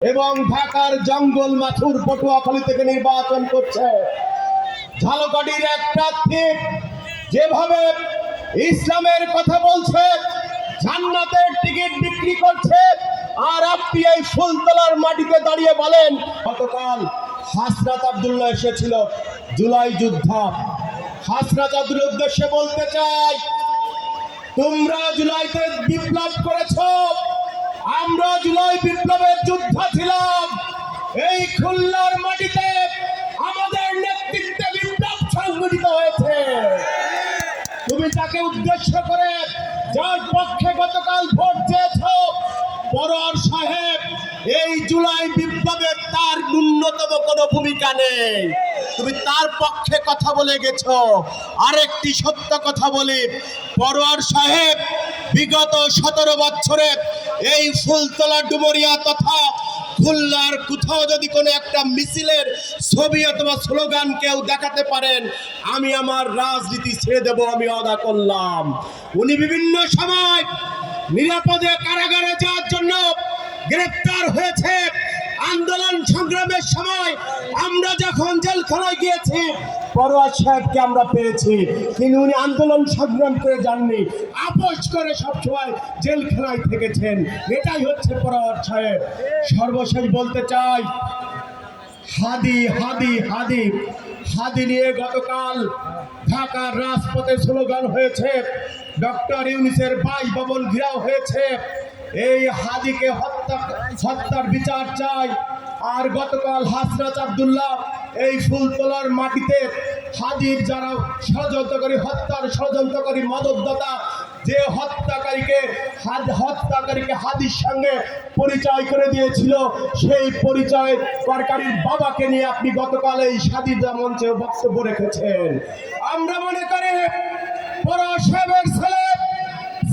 এবং ঢাকার জঙ্গল মাথুর পটুয়াখালী থেকে নির্বাচন করছে। ঝালকাঠির এক প্রার্থী যেভাবে ইসলামের কথা বলছে, জান্নাতের টিকিট বিক্রি করছে, আর আপনি এই ফুলতলার মাটিতে দাঁড়িয়ে বলেন। গতকাল হাসনাত আব্দুল্লাহ এসেছিল জুলাই যোদ্ধা। হাসনাত আব্দুল্লাহর উদ্দেশ্যে বলতে চাই, তোমরা জুলাইতে বিপ্লব করেছো, আমরা জুলাই বিপ্লবের যোদ্ধা ছিলাম। এই খুলনার মাটিতে আমাদের নেতৃত্বে বিপ্লব সংগঠিত হয়েছে। তুমি তাকে উদ্দেশ্য করে যার পক্ষে গতকাল ভোট চেয়েছ, পরোয়ার সাহেব, এই জুলাই বিপ্লবের তার ন্যূনতম কোনো ভূমিকা নেই। তুমি তার পক্ষে কথা বলে গেছো। আরেকটি সত্য কথা বলি, পরোয়ার সাহেব বিগত 17 বছরে এই ফুলতলা ডুমুরিয়া তথা খুলনার কোথাও যদি কোনো একটা মিছিলের ছবি অথবা স্লোগান কেউ দেখাতে পারেন, আমি আমার রাজনীতি ছেড়ে দেব, আমি ওয়াদা করলাম। উনি বিভিন্ন সময় নিরাপদে কারাগারে যাওয়ার জন্য গ্রেফতার হয়েছে। আন্দোলন সংগ্রামের সময় আমরা যখন জেলখানায় গিয়েছি, পরোয়ার সাহেবকে আমরা পেয়েছি, কিন্তু উনি আন্দোলন সংগ্রাম করে যাননি, আপোষ করে সবসময় জেলখানায় থেকেছেন। এটাই হচ্ছে পরোয়ার সাহেব। সর্বশেষ বলতে চাই, হাদি হাদি হাদি হাদি নিয়ে গতকাল ঢাকার রাজপথে স্লোগান হয়েছে, ডক্টর ইউনূসের বাসভবন ঘেরাও হয়েছে। এই হাদিকে হত্যার বিচার চাই। আর গতকাল হাসনাত আব্দুল্লাহ এই ফুলতলার মাটিতে হাদির যারা ষড়যন্ত্রকারী, হত্যার ষড়যন্ত্রকারী মদতদাতা, যে হত্যাকারীকে হাদির সঙ্গে পরিচয় করে দিয়েছিল, সেই পরিচয়কারীর বাবাকে নিয়ে আপনি গতকাল এই স্বাধীনতা মঞ্চে বক্তব্য রেখেছেন। আমরা মনে করি পরোয়ার সাহেবের ছেলে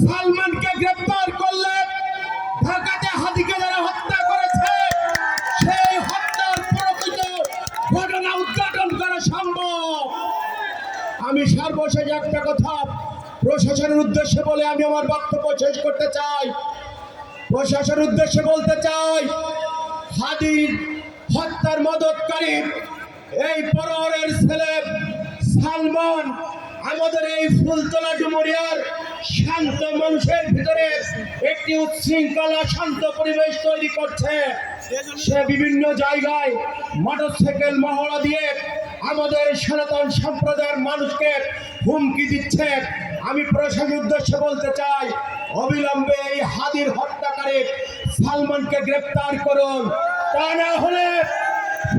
সালমানকে গ্রেফতার করলে ঢাকাতে হাদিকে যারা হত্যা করেছে, সেই হত্যার প্রকৃত ঘটনা উদ্ঘাটন করা সম্ভব। আমি সর্বশেষ একটা কথা প্রশাসনের উদ্দেশ্যে বলে আমি আমার বক্তব্য শেষ করতে চাই। প্রশাসনের উদ্দেশ্যে বলতে চাই, হাদির হত্যার মদতকারী এই পরোয়ারের ছেলে সালমান আমাদের এই ফুলতলা ডুমুরিয়ার শান্ত মানুষের ভিতরে একটি উচ্ছৃঙ্খলা শান্ত পরিবেশ তৈরি করছে। সে বিভিন্ন জায়গায় মোটরসাইকেল মহড়া দিয়ে আমাদের সনাতন সম্প্রদায়ের মানুষকে হুমকি দিচ্ছে। আমি প্রশাসনের উদ্দেশ্যে বলতে চাই, অবিলম্বে এই হাদির হত্যাকারী সালমানকে গ্রেফতার করুন। তা না হলে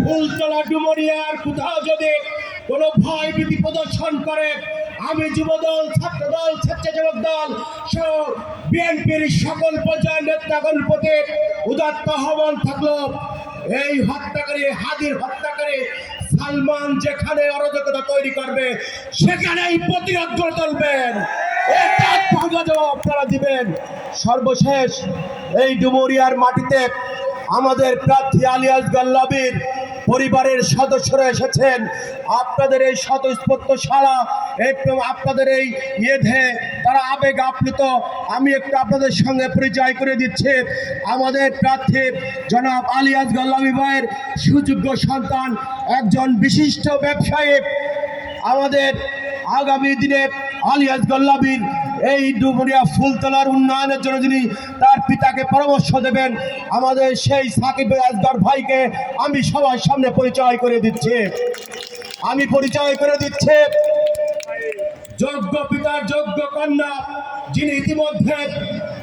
ফুলতলা ডুমুরিয়ার কোথাও যদি কোনো ভয় ভীতি প্রদর্শন করে, আমি যুবদল, ছাত্রদল, স্বেচ্ছাসেবক দল সহ বিএনপির সকল পর্যায়ের নেতাগণ প্রতি উদাত্ত আহ্বান থাকলো, এই হত্যাকারী হাদির হত্যাকারী সালমান যেখানে অরাজকতা তৈরি করবে, সেখানেই প্রতিরোধ করে তুলবেন। আপনারা দিবেন। সর্বশেষ এই ডুমুরিয়ার মাটিতে আমাদের প্রার্থী আলী আসগর লবির পরিবারের সদস্যরা এসেছেন। আপনাদের এই স্বতঃস্ফূর্ত সাড়া, একটু আপনাদের এই ইয়েধে তারা আবেগ আপ্লুত। আমি একটু আপনাদের সঙ্গে পরিচয় করে দিচ্ছি। আমাদের প্রার্থী জনাব আলী আসগর লবি ভাইয়ের সুযোগ্য সন্তান, একজন বিশিষ্ট ব্যবসায়ী। আমাদের আগামী দিনে আলী আসগর লবির এই ডুমুরিয়া ফুলতলার উন্নয়নের জন্য যিনি তার পিতাকে পরামর্শ দেবেন, আমাদের সেই সাকিব আসগর ভাইকে আমি সবার সামনে পরিচয় করে দিচ্ছি। যোগ্য পিতার যোগ্য কন্যা, যিনি ইতিমধ্যে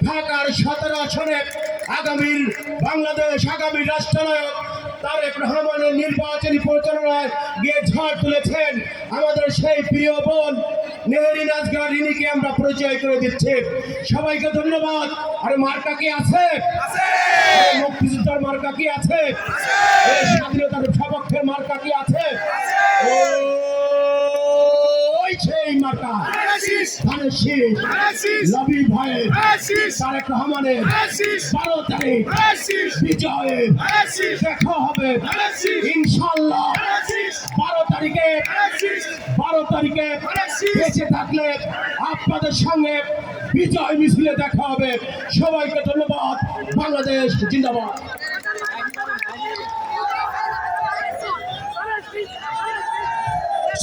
ঢাকার 17 আসনে আগামী রাষ্ট্রনায়ক তারেক রহমানের নির্বাচনী পরিচালনায় গিয়ে ঝড় তুলেছেন। আমাদের সেই প্রিয় বোন নেহরিন আসগর রিনিকে আমরা পরিচয় করে দিচ্ছি। সবাইকে ধন্যবাদ। আরে মার্কা কি আছে? মুক্তিযোদ্ধার মার্কা কি আছে? এই স্বাধীনতার সপক্ষের মার্কা কি আছে? সেই মার্কা লবি ভাইয়ের, তারেক রহমানের 12 তারিখ বিজয়ে দেখা হবে ইনশাল্লাহ। 12 তারিখে বেঁচে থাকলে আপনাদের সঙ্গে বিজয় মিছিলে দেখা হবে। সবাইকে ধন্যবাদ। বাংলাদেশ জিন্দাবাদ।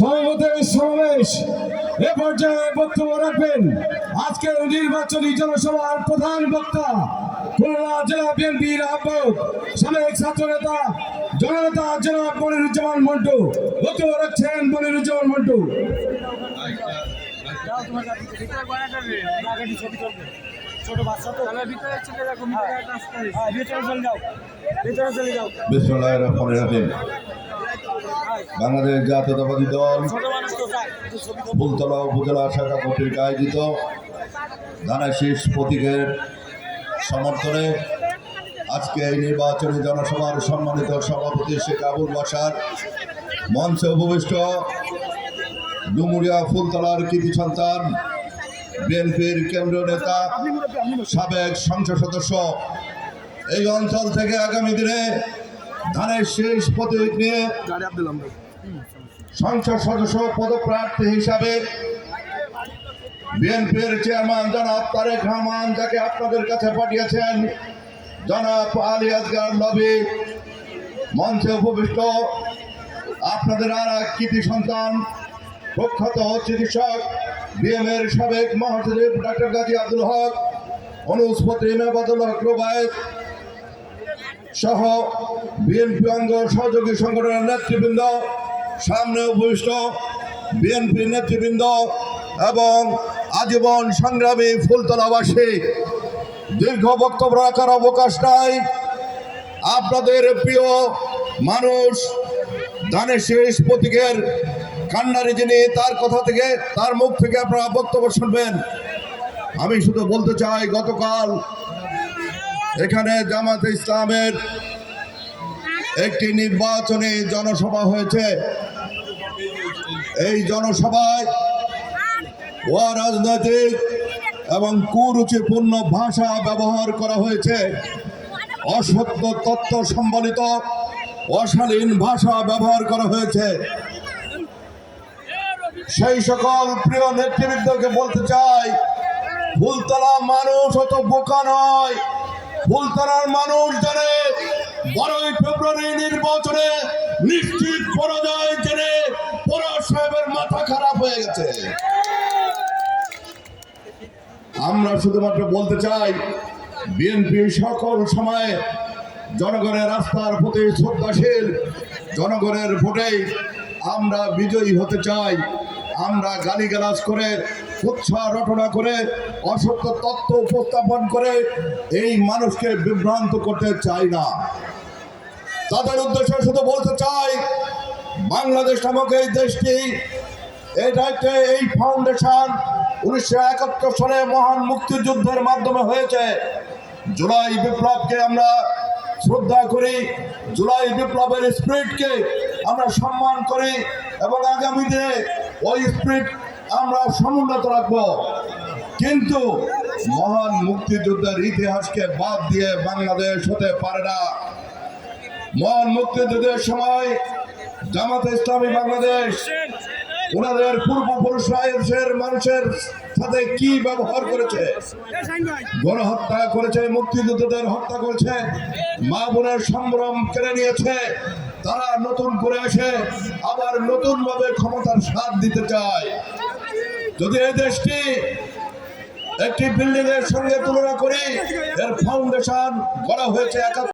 সভাপতির সমাবেশ এ পর্যায়ে বক্তব্য রাখবেন আজকের নির্বাচনী জনসভার প্রধান বক্তা খুলনা জেলা বিএনপির আহ্বায়ক সাবেক ছাত্র নেতা জননেতা জনাব মনিরুজ্জামান মন্টু। বক্তব্য রাখছেন মনিরুজ্জামান মন্টু। বিসমিল্লাহির রহমানির রহিম। বাংলাদেশ জাতীয়তাবাদী দল ফুলতলা উপজেলা শাখা কর্তৃক আয়োজিত ধানের প্রতীকের সমর্থনে আজকে এই নির্বাচনী জনসভার সম্মানিত সভাপতি শেখ আবুল বাশার, মঞ্চে উপবিষ্ট ডুমুরিয়া ফুলতলার কৃতি সন্তান বিএনপির কেন্দ্রীয় নেতা সাবেক সংসদ সদস্য, এই অঞ্চল থেকে আগামী দিনে ধানের শীষ প্রতীক নিয়ে সংসদ সদস্য পদপ্রার্থী হিসাবে বিএনপির চেয়ারম্যান জনাব তারেক রহমান, যাকে আপনাদের কাছে পাঠিয়েছেন জনাব আলী আসগার নবী, মঞ্চে উপবিষ্ট আপনাদের আর এক কৃতি সন্তান প্রখ্যাত চিকিৎসক বিএমের সাবেক মহাসচিব ডাক্তার গাজী আব্দুল হক, অনুস্পতি মেবাদুল হক রুবায়েত সহ বিএনপি অঙ্গ সহযোগী সংগঠনের নেতৃবৃন্দ, সামনে উপবিষ্ট বিএনপি নেতৃবৃন্দ এবং আজীবন সংগ্রামী ফুলতলাবাসী, দীর্ঘ বক্তব্য রাখার অবকাশ নাই। আপনাদের প্রিয় মানুষ ধানের শীষ প্রতীকের কান্ডারি যিনি, তার কথা থেকে, তার মুখ থেকে আপনারা বক্তব্য শুনবেন। আমি শুধু বলতে চাই, গতকাল এখানে জামাতে ইসলামের একটি নির্বাচনী জনসভা হয়েছে। এই জনসভায় অরাজনৈতিক এবং কুরুচিপূর্ণ ভাষা ব্যবহার করা হয়েছে, অসত্য তথ্য সম্বলিত অশালীন ভাষা ব্যবহার করা হয়েছে। সেই সকল প্রিয় নেতৃবৃন্দকে বলতে চাই, ফুলতলা মানুষ অত বোকা নয়। ফুলতলার মানুষ জানে 12ই ফেব্রুয়ারি নির্বাচনে নিশ্চিত পরাজয় জেনে পরাশ সাহেবের মাথা খারাপ হয়ে গেছে। আমরা শুধুমাত্র বলতে চাই, বিএনপি সকল সময়ে জনগণের রাস্তার প্রতি শ্রদ্ধাশীল, জনগণের ভোটেই আমরা বিজয়ী হতে চাই। আমরা গালিগালাজ করে, উৎসাহ রটনা করে, অসত্য তথ্য উপস্থাপন করে এই মানুষকে বিভ্রান্ত করতে চাই না। তাদের উদ্দেশ্যে শুধু বলতে চাই, বাংলাদেশ নামক এই দেশটি, এটাকে এই ফাউন্ডেশন 1971 সালে মহান মুক্তিযুদ্ধের মাধ্যমে হয়েছে। জুলাই বিপ্লবকে আমরা শ্রদ্ধা করি, জুলাই বিপ্লবের স্পিরিটকে আমরা সম্মান করি এবং আগামী দিনে ওই স্পিরিট আমরা সমুন্নত রাখব। কিন্তু মহান মুক্তিযুদ্ধের ইতিহাসকে বাদ দিয়ে বাংলাদেশ হতে পারে না। মহান মুক্তিযুদ্ধের সময় জামাতে ইসলামী বাংলাদেশ ওনাদের পূর্বপুরুষরা এদেশের মানুষের সাথে কি ব্যবহার করেছে, গণহত্যা করেছে, মুক্তিযোদ্ধাদের হত্যা করেছে, মা বোনের সম্ভ্রম কেড়ে নিয়েছে। তারা নতুন করে এসে আবার নতুন ভাবে ক্ষমতার স্বাদ দিতে চায়। যদি এই দেশটি একটি বিল্ডিং এর সঙ্গে তুলনা করি, এর ফাউন্ডেশন গড়া হয়েছে